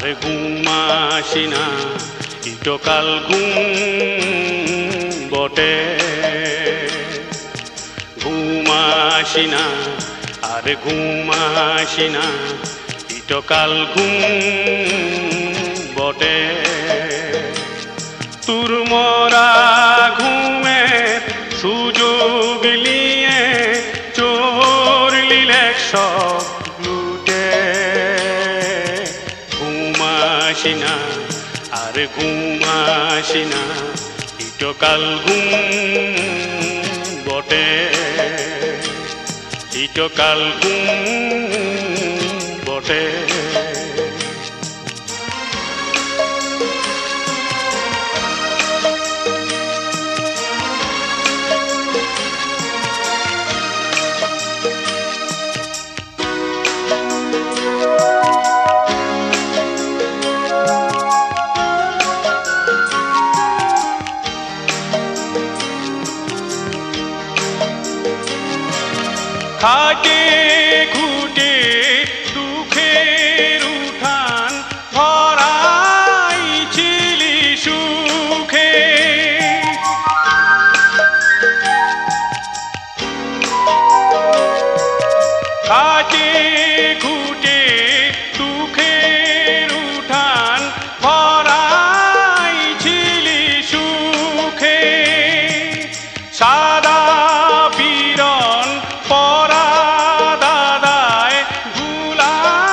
আর ঘুম আসি না ইতকাল ঘুম বটে ঘুম আসি না আর ঘুম আসি না ইতকাল ঘুম বটে তোর মরা ঘুমের সুযোগ নিয়ে চোর লিলে সব লুটে ঘুম আসি না আর ঘুম আসি না ইতকাল ঘুম বটে ইতকাল ঘুম বটে খাটে খুটে দুঃখের উঠান ভরাইছিলি সুখে খাটে খুটে দুঃখের উঠান ভরাইছিলি সুখে সাদা পীড়ন পরা দাদায় ভুলাইলিলে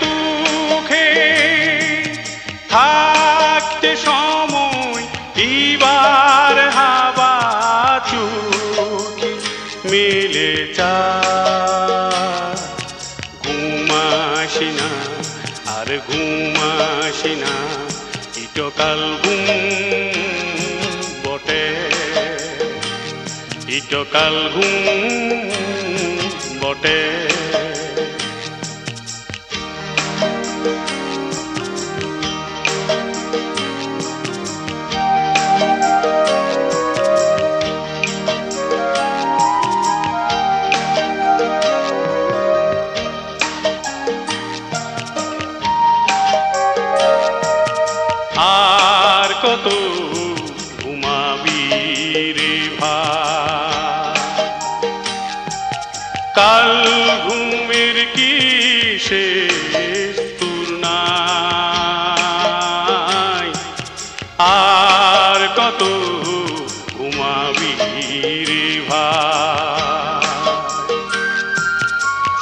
তুখে থাকতে সময় এবার হাবা চুকি মিলে চা ঘুম আসি না আর ঘুম আসি না ইতকাল ঘুম বটে ইতকাল ঘুম বটে আর কত ঘুমাবি রে ভাই কাল ঘুমের কি শেষ তোর নাই আর কত ঘুমাবি রে ভাই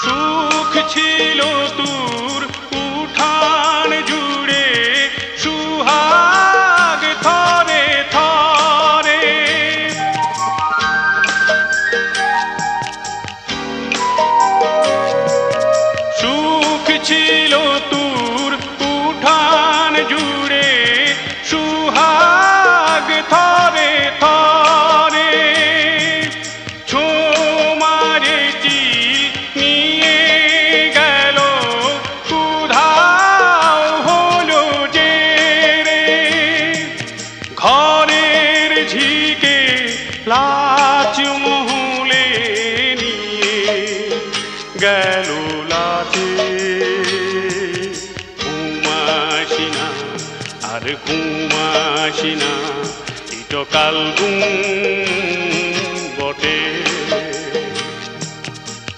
সুখ ছিল তোর উঠান জুড়ে সুহাগ থরে থরে সুখ ছিল তোর উঠান জুড়ে সুহাগ থরে থরে ছোমারে চিল নিয়ে গেল উধাও হলো যে রে ঘরের ঝিকে লাচ মহলে নিয়ে গেল লাচে ঘুম আসি না আর ঘুম আসি না ইতকাল ঘুম বটে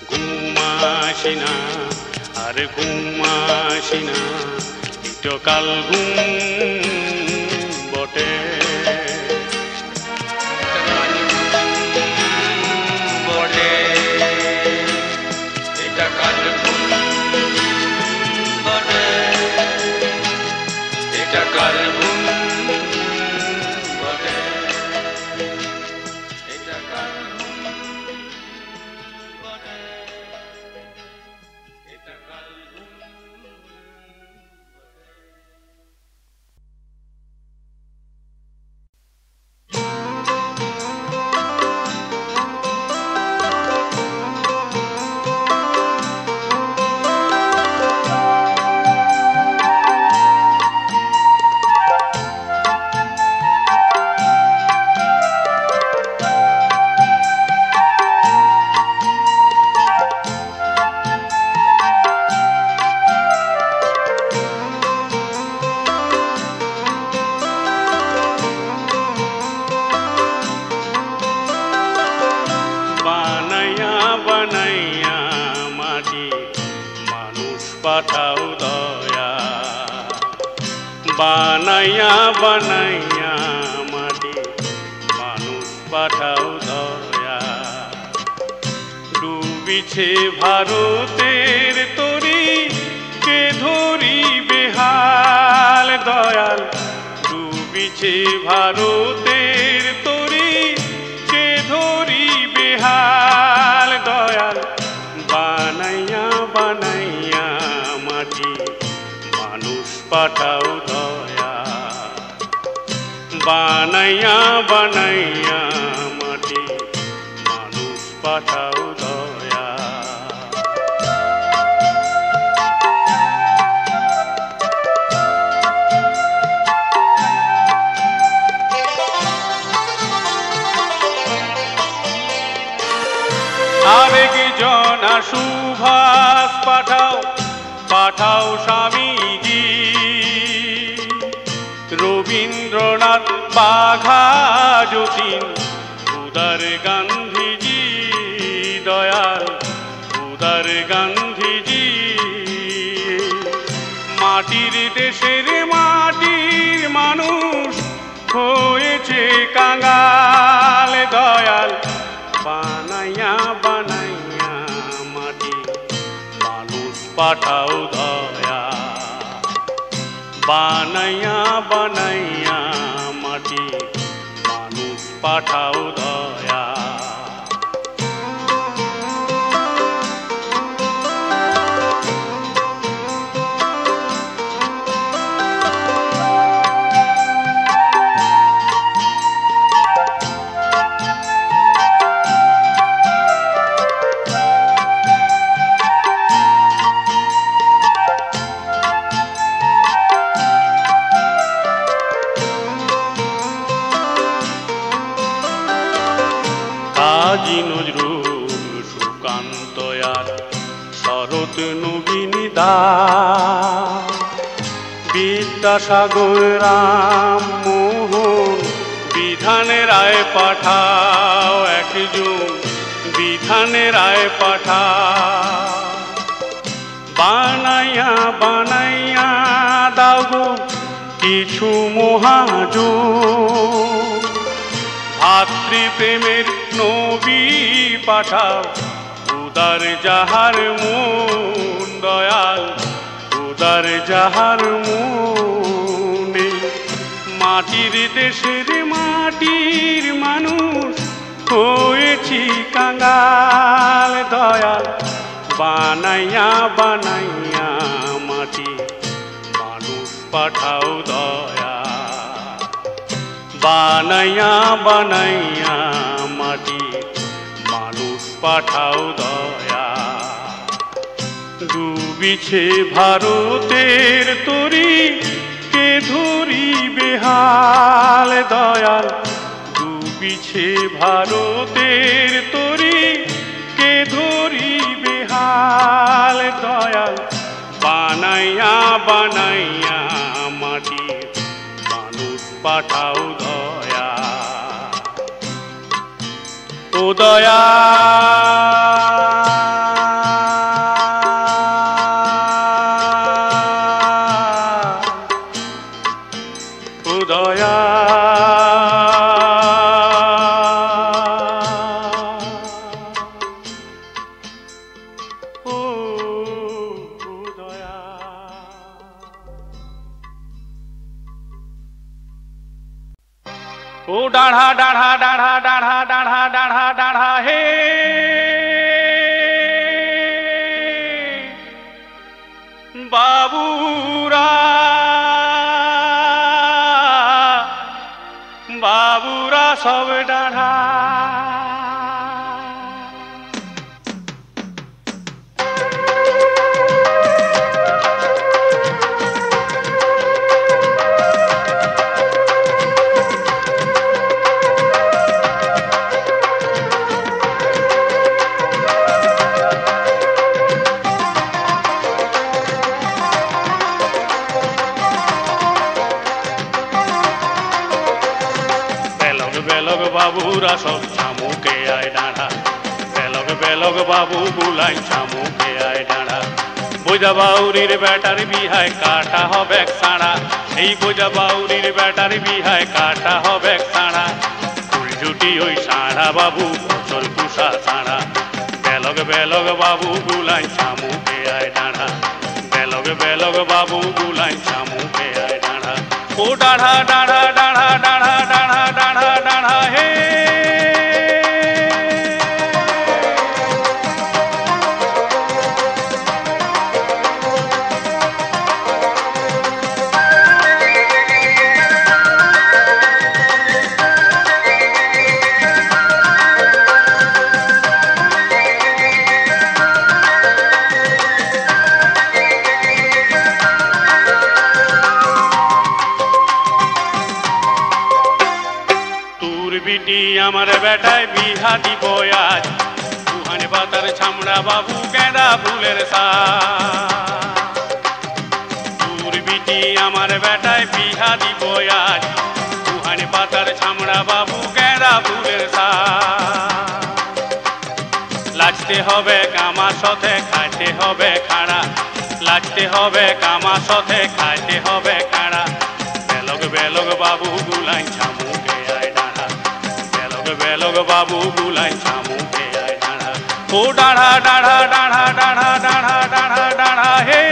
ঘুম আসি না আর ঘুম আসি না ইতকাল ঘুম বটে বটে ইতকাল ঘুম বটে ইতকাল ঘুম বটে ইতকাল ঘুম বটে ইতকাল ঘুম পাঠাও দয়া বানাইয়া বানাইয়া মাটি মানুষ পাঠাও দয়া ডুবিছে ভারতের তরি কে ধরিবে হাল দয়াল ডুবিছে ভারতের তরি কে ধরিবে হাল দয়াল বানাইয়া বানাইয়া মাটি মানুষ পাঠাও দয়া বানাইয়া বানাইয়া মাটি মানুষ পাঠাও দয়া আবেগ জনা সুভাষ পাঠাও পাঠাও স্বামীজি রবীন্দ্রনাথ বাঘা যতীন উদার গান্ধীজি দয়াল উদার গান্ধীজি মাটির দেশের মাটির মানুষ হয়েছে কাঙাল দয়াল বানাইয়া বানাইয়া মাটি মানুষ পাঠাও দয়া বানাইয়া বানাইয়া মাটি মানুষ পাঠাও দয়া কাজী নজরুল সুকান্ত আর শরৎ নবীন দাস বিদ্যাসাগর রাম মোহন বিধানের রায় পাঠাও একজন বিধানের রায় পাঠাও বানাইয়া বানাইয়া দাও গো কিছু মহাজন ভাতৃপ্রেমের নবী পাঠাও উদার যাহার মন দয়াল উদার যাহার মনে মাটির দেশের মাটির মানুষ হয়েছি কাঙাল দয়াল বানাইয়া বানাইয়া মাটি মানুষ পাঠাও দয়া বানাইয়া বানাইয়া মাটি মানুষ পাঠাও দয়া ডুবিছে ভারতের তরি কে ধরিবে হাল দয়াল ডুবিছে ভারতের তরি কে ধরিবে হাল দয়াল বানাইয়া বানাইয়া মাটি মানুষ পাঠাও দয়া ও দয়া ও দয়া ও দয়া ও ডাঢ়া ডাঢ়া ডাঢ়া ডাঢ়া ডাঢ়া ডাঢ়া ডাঢ়া হে বাবুরা বাবুরা সব ডাঢ়া বাবুরা সব ছামুকে আয় ডাঁড়া বেলগ বেলগ বাবু গুলাই ছামুকে আয় ডাঁড়া বোঝা বাউরির বেটার বিহায় কাটা হবে সাড়া, এই বোঝা বাউরির বেটার বিহায় কাটা হবে সাড়া। ফুল জুটি ওই সাড়া বাবু বছর কুষা সাড়া, বেলগ বেলগ বাবু গুলাই চামুকে আয় ডাঁড়া, বেলগ বেলগ বাবু গুলাই চামুকে আয় ডাঁড়া। ও ডাঁড়া ডাঁড়া ডাঁড়া ডাঁড়া ডাঁড়া ডাঁড়া ডাঁড়া হে। আমার বেটায় বিহা দিব আজ, দুহান পাতার ছামড়া বাবু গেঁদা ফুলের সার বিটি আমার বেটায় বিহা দিব আজ, দুহান পাতার ছামড়া বাবু গেঁদা ফুলের সার। লাজতে হবে কামার সাথে খাইতে হবে খাড়া, লাজতে হবে কামার সাথে খাইতে হবে খাড়া। বেলগ বেলগ বাবু গুলাই ছামুকে আয় ডাঁড়া, বেলগ বাবু গুলাই চামুকে আয় ডাঁড়া। ও ডাঁড়া ডাঁড়া ডাঁড়া ডাঁড়া ডাঁড়া ডাঁড়া ডাঁড়া হে।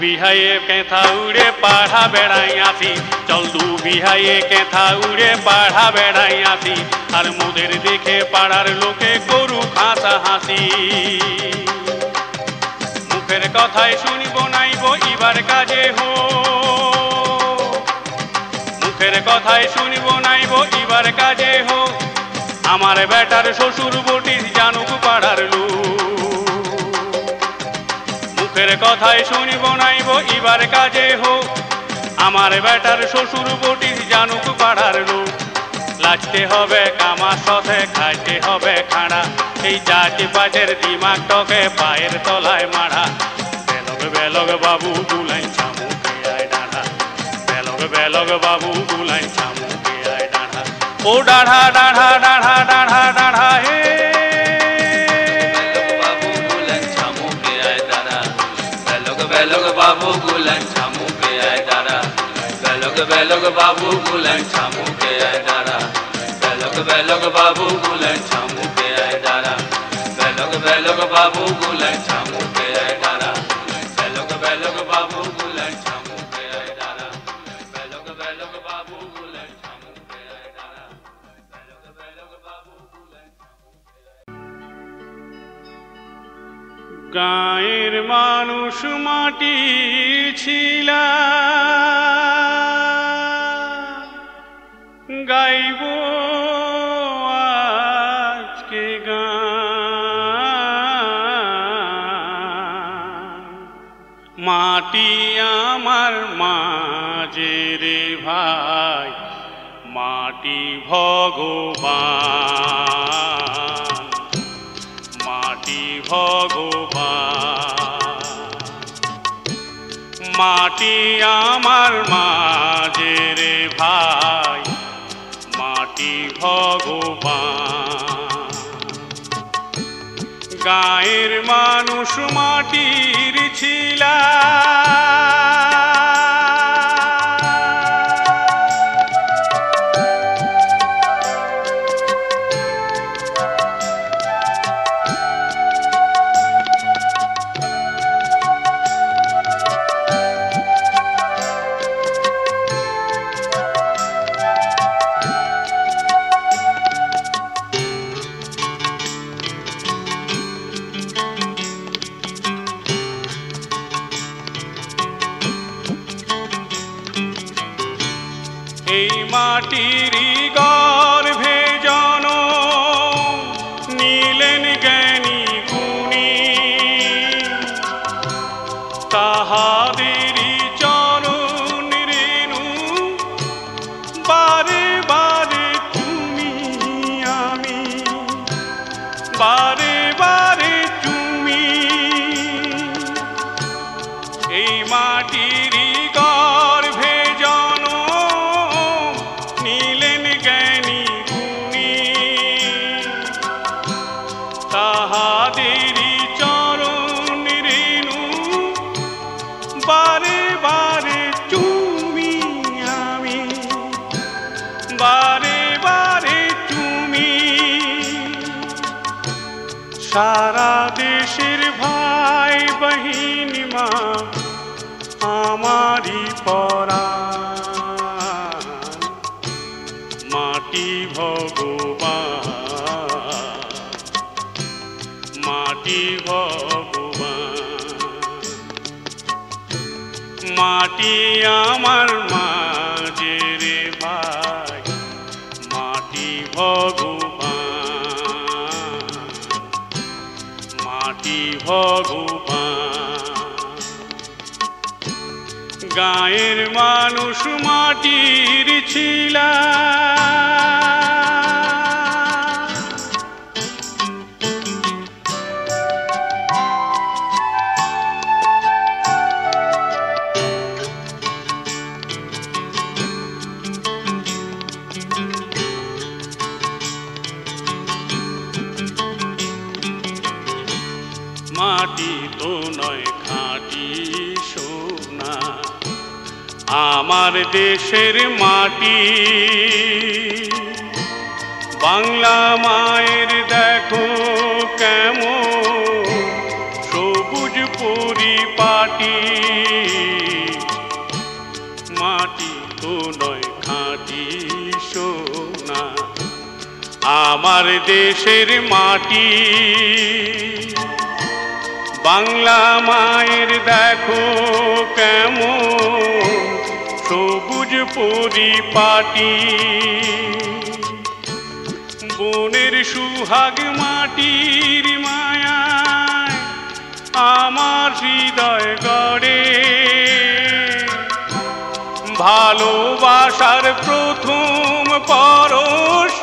বিহায়ে কেথা উড়ে পাড়া বেড়াই আসি, চল দু বিহায়ে কেথা উড়ে পাড়া বেড়াই আসি। আর মোদের দেখে পাড়ার লোকে গরু খাসা হাসি, মুখের কথায় শুনিব নাইব ইবার কাজে হো, মুখের কথায় শুনিব নাইব ইবার কাজে হো। আমার বেটার শ্বশুর বটির জানুক পাড়ার লোক, মুখের কথায় শুনিব নাইব ইবার কাজে হো। আমার বেটার শ্বশুর বটির জানুক পাড়ার লোক। লাজতে হবে কামার সাথে খাইতে হবে খাড়া, এই জাতি পাজের দিমাগ টকে পায়ের তলায় মারা। বেলগ বেলগ বাবু গুলাই চামুকে আয় ডাঁড়া, বেলগ বেলগ বাবু গুলাই চামুকে আয় ডাঁড়া। ও ডাঁড়া ডাঁড়া ডাঁড়া ডাঁড়া ডাঁড়া হে। বেলগ বাবু গুলাই চামুকে আয় ডাঁড়া, বেলগ বেলগ বাবু গুলাই চামুকে আয় ডাঁড়া, বেলগ বেলগ বাবু গুলাই চামুকে আয় ডাঁড়া, বেলগ বেলগ বাবু গুলাই চামুকে আয় ডাঁড়া, বেলগ বেলগ বাবু গুলাই চামুকে আয় ডাঁড়া, বেলগ বেলগ বাবু গুলাই চামুকে আয় ডাঁড়া, বেলগ বেলগ বাবু গুলাই চামুকে আয়। গায়ের মানুষ মাটির ছিলা, গাইব আজকে গান। মাটি আমার মাঝে রে ভাই, মাটি ভগবান, মাটি ভগবান। মাটি আমার মাঝে রে ভাই, মাটি ভগবান। গায়ের মানুষ মাটির ছিলা, বারে বারে তুমি সারা দেশের ভাই বহিন মা আমারি পরাণ মাটি ভগবান মাটি ভগবান মাটি আমার মাঝে রে ভাই মাটি ভগবান মাটি ভগবান গায়ের মানুষ মাটির ছিলা মাটি তো নয় খাঁটি সোনা আমার দেশের মাটি বাংলা মায়ের দেখো কেমন সবুজ পরিপাটি মাটি তো নয় খাঁটি সোনা আমার দেশের মাটি বাংলা মায়ের দেখো কেমন সবুজ পরিপাটি বনের সুহাগ মাটির মায়ায় আমার হৃদয় গড়ে ভালোবাসার প্রথম পরশ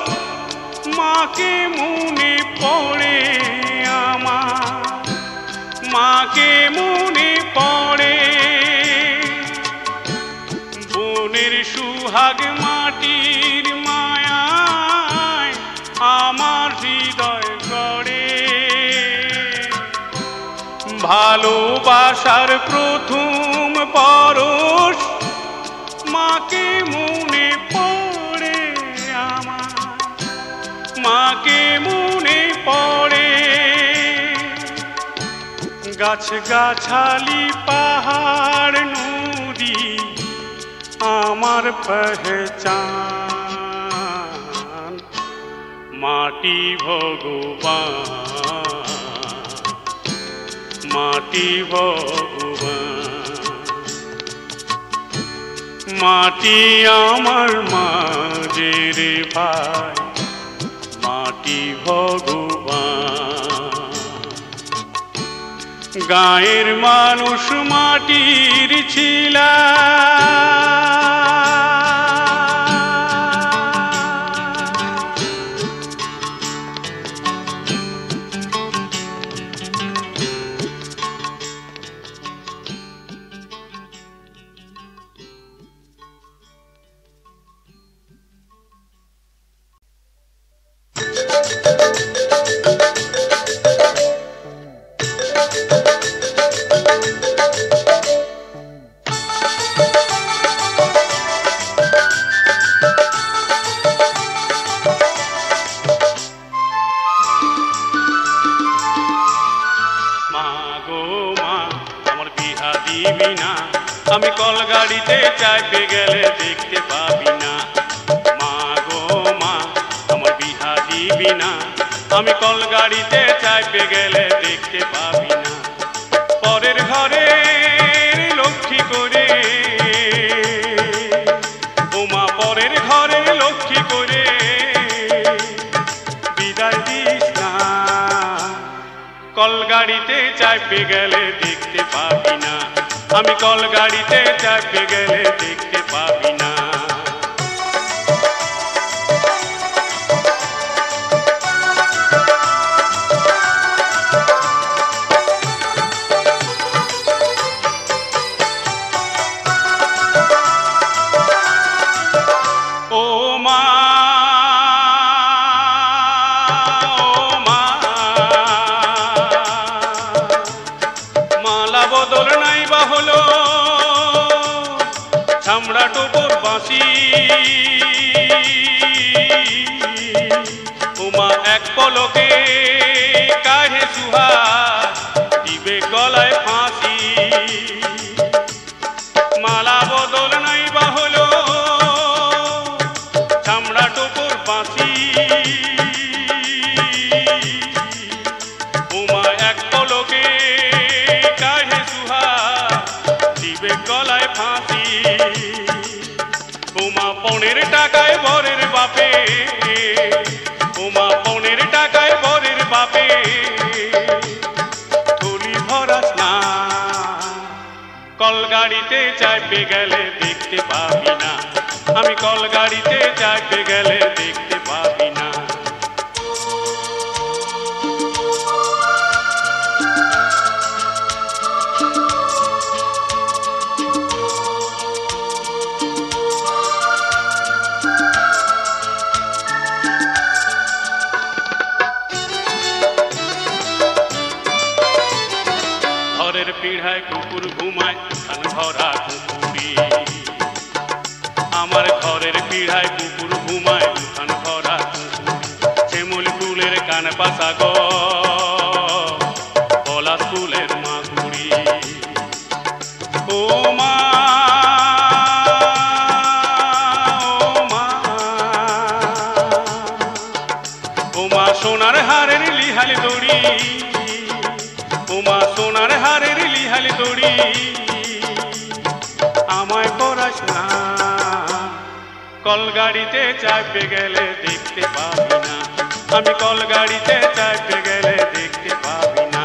মাকে মনে পড়ে আমার মাকে মনে পড়ে বনের সুহাগ মাটির মায়ায় আমার হৃদয় গড়ে ভালোবাসার প্রথম পরশ মাকে মনে পড়ে আমার মাকে মনে পড়ে গাছ গাছালি পাহাড় নদী আমার পহচান মাটি ভগবান মাটি ভগবান মাটি আমার মাঝে রে ভাই মাটি ভগবান গায়ের মানুষ মাটির ছিলা আমি কলগাড়িতে চাইতে গেলে দেখতে পাবি না মা গো মা আমার বিহা দিবি না আমি কলগাড়িতে চাইতে গেলে দেখতে পাবি না পরের ঘরে লক্ষ্মী করে ও মা পরের ঘরে লক্ষ্মী করে বিদায় দিস না কলগাড়িতে চাইতে গেলে দেখতে পাবি না আমি কলগাড়িতে চাপে গেলে দেখতে পাবি না ও মা মালা বদল নাই বা হলো পলকে কাঢ়ে সুহাস দিবে গলায় ফাঁসি মালা বদল নাই বা হলো চামড়া টোপর বাঁশি উমা এক পলকে কাঢ়ে সুহাস দিবে গলায় ফাঁসি উমা পনের টাকায় বরের বাপে উমা পনের টাকায় বরের বাপে থলি ভরাস না কলগাড়িতে চাপে গেলে দেখতে পাবি না আমি কলগাড়িতে চাপে গেলে দেখতে পাবি না ঘরের পিঢ়ায় কুকুর ঘুমায় ধান ভরা কুকুরি আমার ঘরের পিঢ়ায় কুকুর ঘুমায় ধান ভরা কুকুরি শ্যামল ফুলের কান পাশা গো পলাশ ফুলের মাগুরি ও মা ও মা সোনার হারের লিহাল দড়ি উমা সোনার হারের লিহাল দড়ি আমায় পরাস না কলগাড়িতে চাপে গেলে দেখতে পাবি না আমি কলগাড়িতে চাপে গেলে দেখতে পাবি না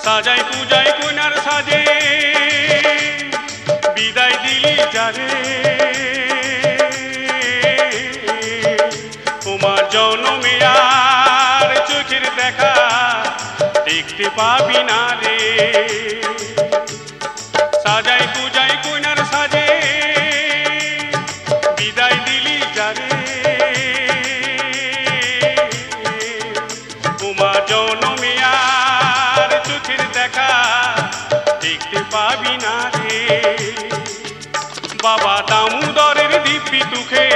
সাজাই পূজাই কইনার সাজে বিদায় দিলি যারে তোমার জন্মে আর চোখের দেখা দেখতে পাবি না রে সাজাই পূজাই কইনার সাজে বিদায় দিলি যারে তোমার জন্মে চোখের দেখা দেখতে পাবি না রে বাবা দামোদরের দিব্যি তুখে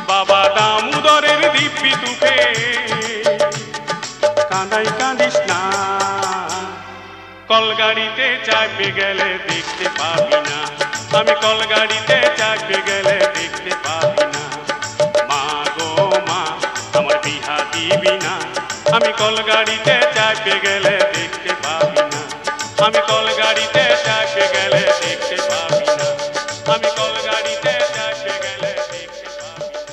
বাবা দামোদরের দিব্যি তুখে কাঁদাই কাঁদিস না কলগাড়িতে চাপে গেলে দেখতে পাবি না আমি কলগাড়িতে চাপে গেলে দেখতে পাবি না মা গো মা আমার বিহা দিবি না আমি কলগাড়িতে চাপে গেলে দেখতে পাবি না আমি কলগাড়িতে চাপে গেলে দেখতে পাবি না আমি কলগাড়িতে চাপে গেলে দেখতে পাবি না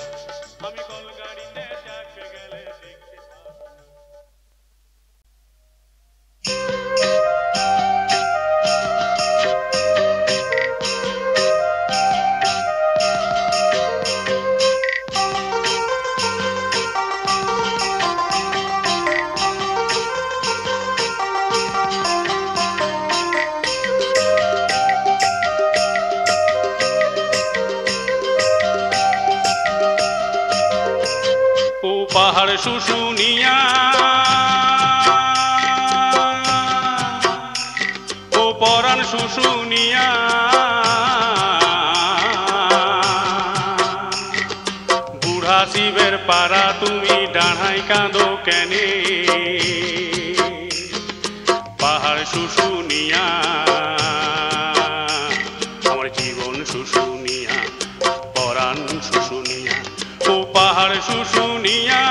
আমি কলগাড়িতে চাপে গেলে দেখতে পাবি না পাহাড় শুশুনিয়া ও পরাণ শুশুনিয়া বুড়া শিবের পাড়া তুমি ডাঁড়াই কাঁদো কেনে পাহাড় শুশুনিয়া আমার জীবন শুশুনিয়া পরাণ শুশুনিয়া ও পাহাড় শুশুনিয়া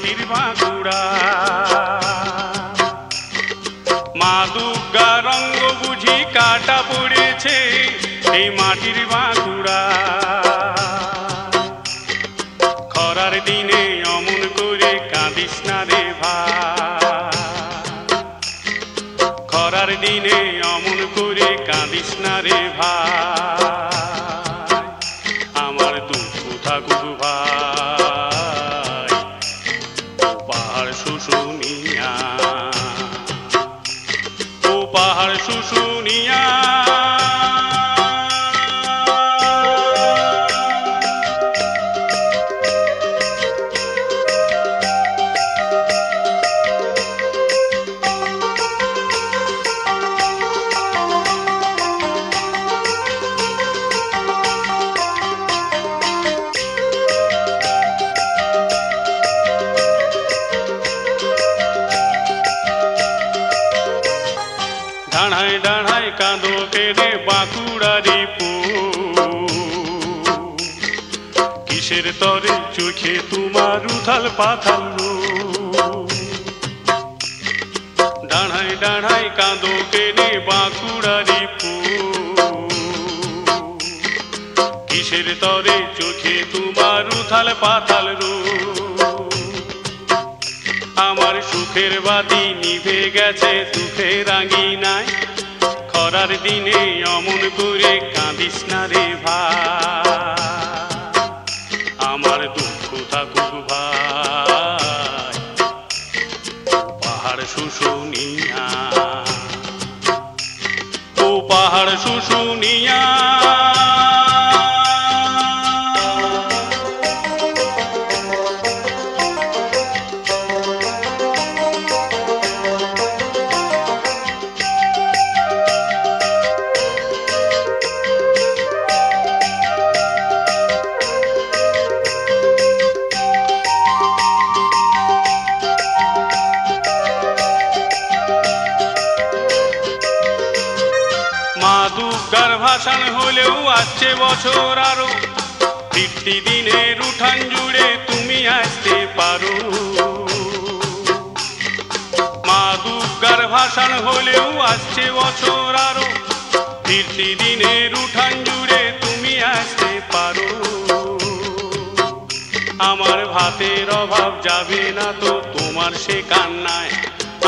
মাটির বাঁকুড়া মা দুর্গা রঙ্গ বুঝি কাটা পড়েছে এই মাটির বাঁকুড়া খরার দিনে অমন করে কাঁদিস না রে ভাই খরার দিনে অমন করে কাঁদিস না রে ভাই আমার দুঃখ থাকুক ভাই ও পাহাড় শুশুনিয়া ও পাহাড় শুশুনিয়া ডাঁড়ায় ডাঁড়ায় কাঁদো কেঁদে বাঁকুড়ারি পু কিসের তরে চোখে তোমার উথাল পাথাল ডাঁড়ায় ডাঁড়ায় কাঁদো কেঁদে বাঁকুড়ারি পু কিসের তরে চোখে তোমার উথাল পাথাল আমার সুখের বাতি নিভে গেছে দুঃখের আঙিনায় খরার দিনে অমন করে কাঁদিস না রে ভাই আমার দুঃখ থাকুক ভাই পাহাড় শুশুনিয়া ও পাহাড় শুশুনিয়া মা দুর্গার ভাসান হলেও আসছে বছর আরো ফিরতি দিনের উঠান জুড়ে তুমি আসতে পারো মা দুর্গার ভাসান হলেও আসছে বছর আরো ফিরতি দিনের উঠান জুড়ে তুমি আসতে পারো আমার ভাতের অভাব যাবে না তো তোমার সে কান্নায়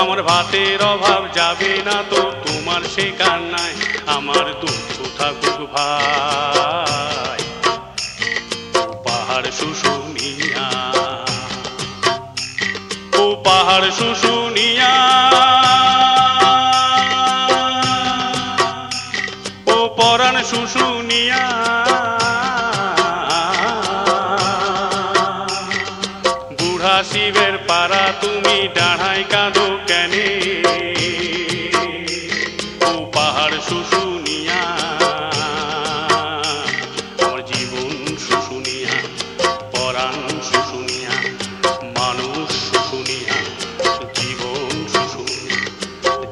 আমার ভাতের অভাব যাবে না তো তোমার সে কান্নায় আমার দুঃখ থাকুক ভাই পাহাড় শুশুনিয়া ও পাহাড় শুশুনিয়া ও পরাণ শুশুনিয়া বুড়া শিবের পাড়া তুমি ডাঁড়ায় কাঁদো কেনে ও পাহাড় শুশুনিয়া আমার জীবন শুশুনিয়া পরাণ শুশুনিয়া মানুষ শুশুনিয়া জীবন শুশুনিয়া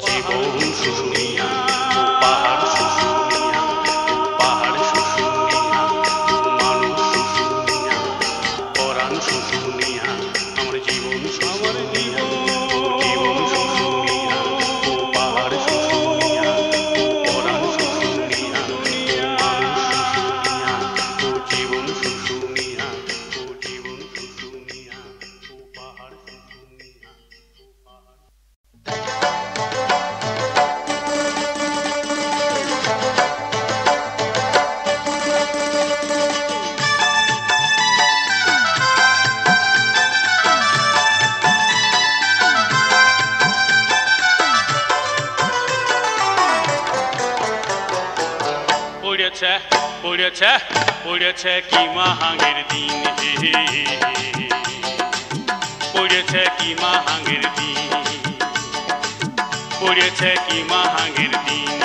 জীবন শুশুনিয়া ও পাহাড় শুশুনিয়া ও পাহাড় শুশুনিয়া মানুষ শুশুনিয়া পরাণ শুশুনিয়া আমার জীবন আমার জীবন জীবন শুশুনিয়া ও পাহাড় শুশুনিয়া ও পরাণ শুশুনিয়া মানুষ শুশুনিয়া ও জীবন শুশুনিয়া ও জীবন শুশুনিয়া ও পাহাড় শুশুনিয়া ও পাহাড় পড়েছে পড়েছে পড়েছে কি মাহাঙ্গের দিন পড়েছে কি মাহাঙ্গের দিন পড়েছে কি মাহাঙ্গের দিন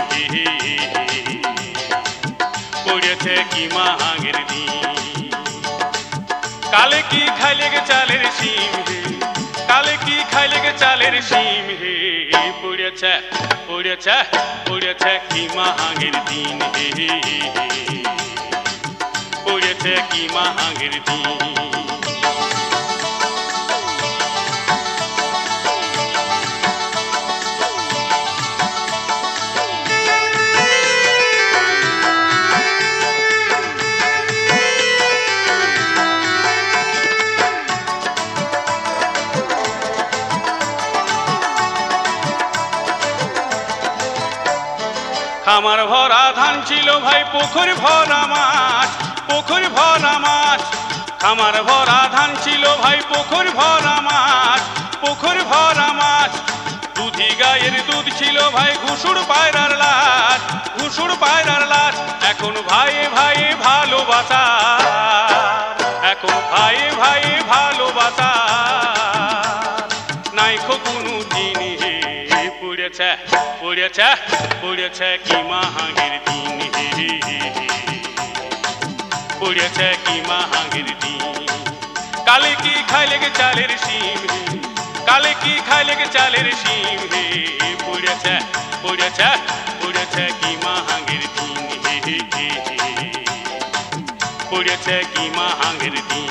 পড়েছে কি মাহাঙ্গের দিন কালে কি খাইলে গে চালের শিম হে কালে কি খাইলে গে চালের শিম হে পড়েছে পড়েছে পড়েছে কি মাহাঙ্গের দিন পড়েছে কি মাহাঙ্গের দিন খামার ভরা ধান ছিল ভাই পুকুর ভরা মাছ, পুকুর ভরা মাছ। খামার ভরা ধান ছিল ভাই পুকুর ভরা মাছ, পুকুর ভরা মাছ। দুধি গায়ের দুধ ছিল ভাই ঘুষুর পায়রার লাশ, ঘুষুর পায়রার লাশ। এখন ভাই ভাই ভালোবাসা, এখন ভাই ভাই ভালোবাসা নাইখো কোনো দিন হে। পুড়েছে পুড়েছে পুড়েছে কি মাহাগের দিন হে, পুড়েছে কি মাহাগের দিন। কালে কি খাই লেগে চালের শিম হে, কালে কি খাই লেগে চালের শিম হে। পুড়েছে পুড়েছে পুড়েছে কি মাহাগের দিন হে, পুড়েছে কি মাহাগের দিন।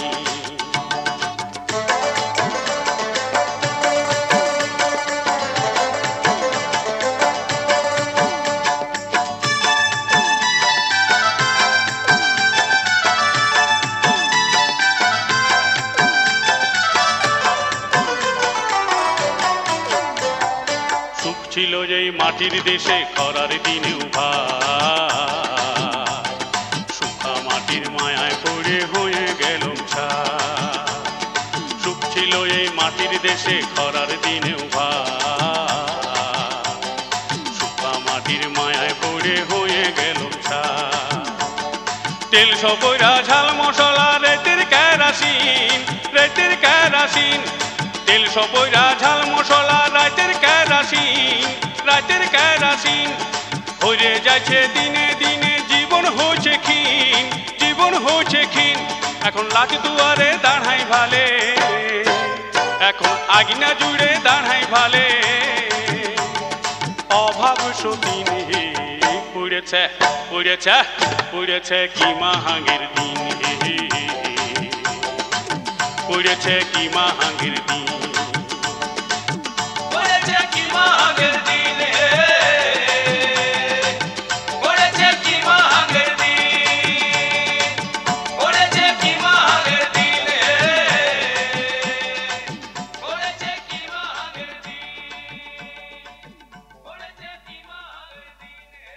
ছিল যেই মাটির দেশে খরার দিনেও ভাই, শুকা মাটির মায়ায় পড়ে হয়ে গেল ছাই। সুখ ছিল এই মাটির দেশে খরার দিনেও ভাই, শুকা মাটির মায়ায় পড়ে হয়ে গেল ছাই। তেল সবইরা ঝাল মশলা রেতের কেরাসিন, রেতের কেরাসিন। তেল সবইরা ঝাল মশলা রাতের কেরাসিন, রাতের কেরাসিন। হয়ে যাচ্ছে দিনে দিনে জীবন হচ্ছে ক্ষীণ, জীবন হচ্ছে ক্ষীণ। এখন লাখ দুয়ারে দাঁড়াই ভালে, এখন আগিনা জুড়ে দাঁড়াই ভালে। অভাব সতীন হে, পুড়েছে পুড়েছে পুড়েছে কি মাহাগের দিন হে, পুড়েছে কি মাহাগের দিন। পড়েছে কি মাহাগের দিন হে, পড়েছে কি মাহাগের দিন, পড়েছে কি মাহাগের দিন হে, পড়েছে কি মাহাগের দিন, পড়েছে কি মাহাগের দিন হে।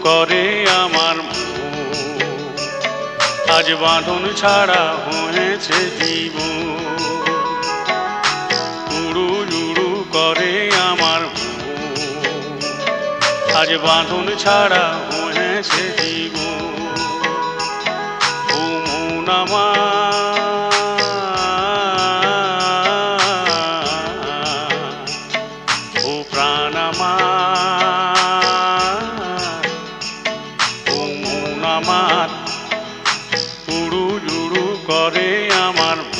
করে আমার মন, আজ বাঁধন ছাড়া হয়েছে জীবন। উড়ু উড়ু করে আমার মন, আজ বাঁধন ছাড়া হয়েছে জীবন। ও মন আমার, ও প্রাণ আমার, উড়ু উড়ু করে আমার মন,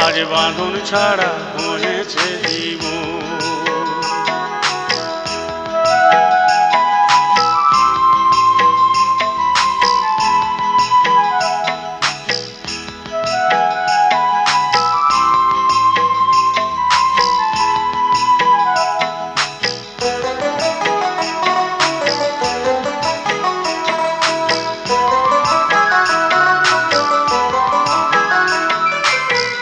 আজ বাঁধন ছাড়া হয়েছে জীবন।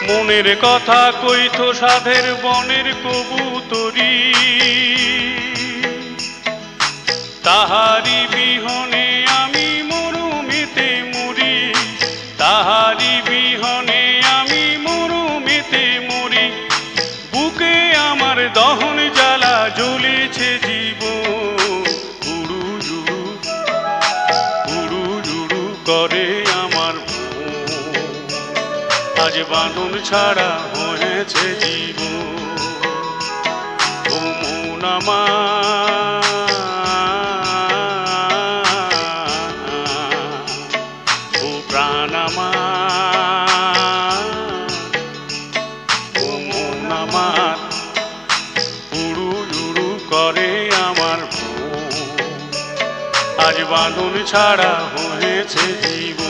মনের কথা কইতো সাধের বনের কবুতরি, তাহারি বিহনে আমি মরুমেতে মরি, তাহারি বিহনে আমি মরুমেতে মরি। বুকে আমার দহন জ্বালা জ্বলেছে জীবন, উড়ু উড়ু উড়ু উড়ু করে আমার মন, আজ বাঁধন ছাড়া হয়েছে জীবন। ও মন আমার, ও প্রাণ আমার, ও মন আমার, উড়ু উড়ু করে আমার মন, আজ বাঁধন ছাড়া হয়েছে জীবন।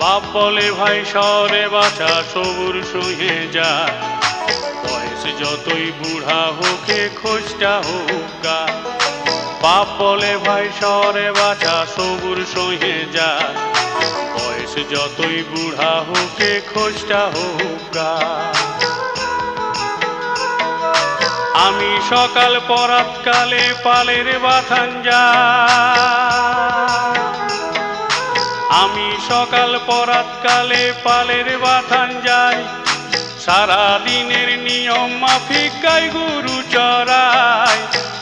বাপ বলে ভাই শহরে বাঁচা সবুর সহে যা, বয়স যতই বুড়া হোকে খোঁজটা হোক গা। বাপ বলে ভাই শহরে বাঁচা সবুর সহে যা, বয়স যতই বুড়া হোকে খোঁজটা হোক গা। আমি সকাল পরাতকালে পালের বাথান যা, আমি সকাল পরাতকালে পালের বাথান যাই। সারা দিনের নিয়ম মাফিক গাই গরু চড়াই,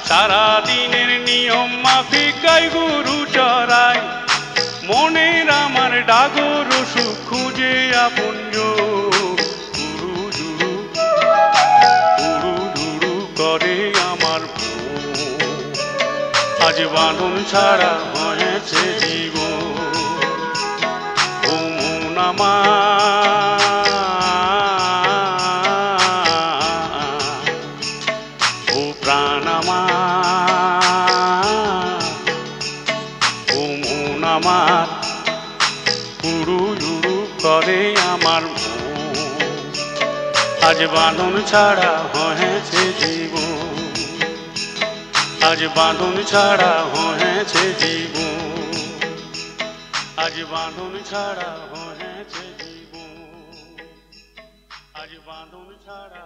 সারা দিনের নিয়ম মাফিক গাই গরু চড়াই। মনের আমার ডাগর সুখ খুঁজে আপন গুরু জুরু গুরু জুরু করে আমার মন। আজ বাঁধন ছাড়া হয়েছে জীবন। ও প্রাণ আমার, ও মন আমার, উড়ু উড়ু করে আমার মন। আজ বাঁধন ছাড়া হয়েছে জীবন, আজ বাঁধন ছাড়া হয়েছে জীবন, আজ বাঁধন ছাড়া হয়েছে জীবন, আজ বাঁধন ছাড়া।